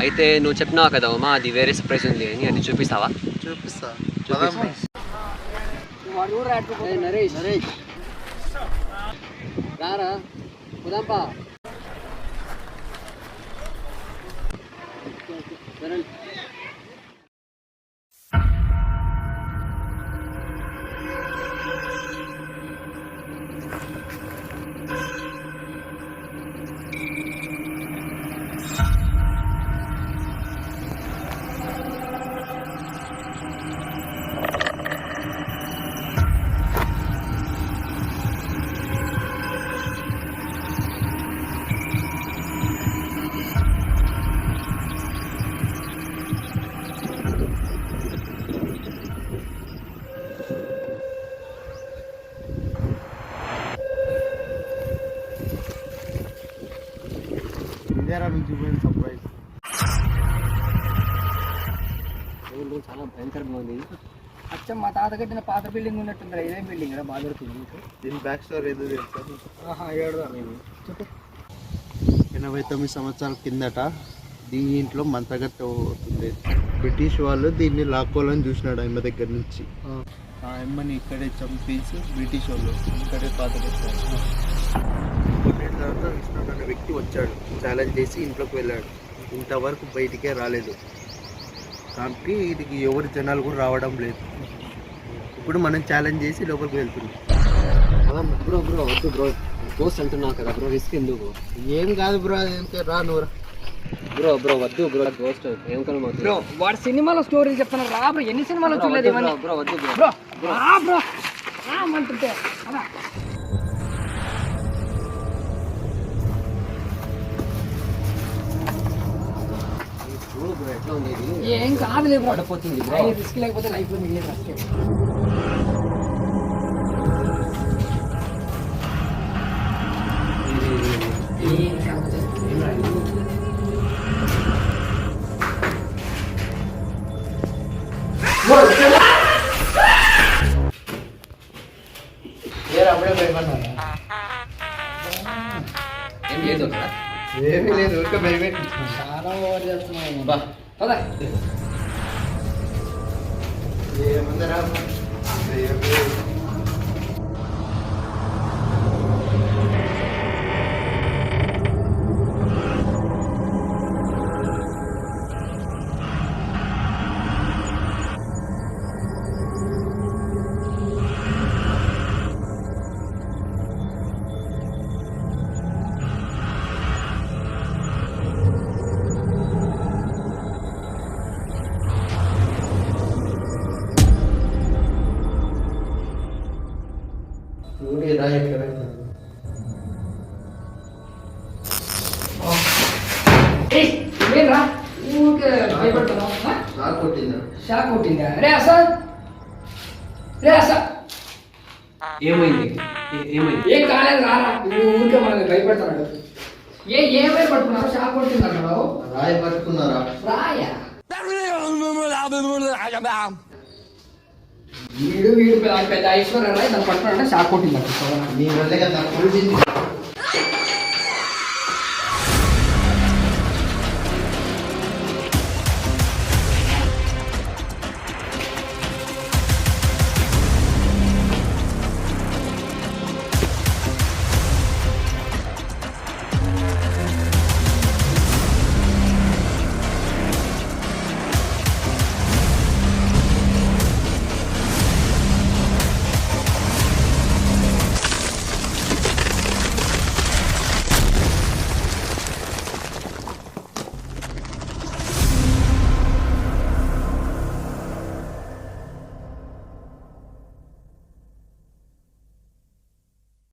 అయితే నువ్వు చెప్పినావు కదా ఉమా, అది వేరే సర్ప్రైజ్ ఉంది అని, అది చూపిస్తావా? చూపిస్తా. నరేష్ రారా పోదాంపా. సర్ప్రైజ్ చాలా భయంకరంగా ఉంది. అచ్చం మా తాత కట్టిన పాత బిల్డింగ్ ఉన్నట్టుంది. ఇదేం బిల్డింగ్ రా బాగా దొరుకుతుంది. దీని బ్యాక్ స్టోరీ ఏదో తెలుసా? ఏడుదా మేము చెప్పు. 89 సంవత్సరాల కిందట దీంట్లో మంత్రగట్ట అవుతుంది. బ్రిటిష్ వాళ్ళు దీన్ని లాక్కోవాలని చూసినాడు ఆయన దగ్గర నుంచి. ఆ అమ్మని ఇక్కడే చంపేసి బ్రిటిష్ వాళ్ళు ఇక్కడే పాత పెట్టారు. కొన్నేళ్ళ తర్వాత విష్ణు అనే వ్యక్తి వచ్చాడు, ఛాలెంజ్ చేసి ఇంట్లోకి వెళ్ళాడు. ఇంతవరకు బయటికే రాలేదు. కాబట్టి ఇది ఎవరి జనాలు కూడా రావడం లేదు. ఇప్పుడు మనం ఛాలెంజ్ చేసి లోపలికి వెళ్తున్నాం. బ్రో వద్దు బ్రో, గోస్ట్ అంటున్నావు కదా బ్రో, రిస్క్ ఎందుకు? ఏం కాదు బ్రో, రా నువ్వు బ్రో వద్దు బ్రో, గోస్ట్ ఏం కన్నా బ్రో. వాడు సినిమాలో స్టోరీలు చెప్తున్నారు రా బ్రో. ఎన్ని సినిమాలో చూడలేదు ఇవన్నీ. బ్రో వద్దు బ్రో బ్రో అంటుంటే అలా బ్రో ఎట్లా ఉంది ఇది? ఏం కాదులే బ్రో, పడిపోతుంది బ్రో. రిస్క్ లేకపోతే లైఫ్ లో మిగిలేదు ఫస్ట్. ఏం లేదు అక్కడ, ఏమీ లేదు, ఊరికే భయపెట్టి. చాలా ఓవర్ చేస్తున్నావు. బా పద. ఏముందరా ఏంట్రా ఊరికే భయపడుతున్నావు? షాక్ కొట్టిందా? రే అసలు ఏమైంది? ఏం కాలేదు రారా. ఊరికే మనల్ని భయపెడతాడు. ఏం భయపడుతున్నారు? షాక్ కొట్టింది అన్నావు. రాయి పట్టుకున్నారా? రాయా వీడు పెద్ద ఐశ్వర్య రాయ్ దాన్ని పట్టుకున్నాడంటే షాక్ కొట్టింది. నీ వల్లే కదా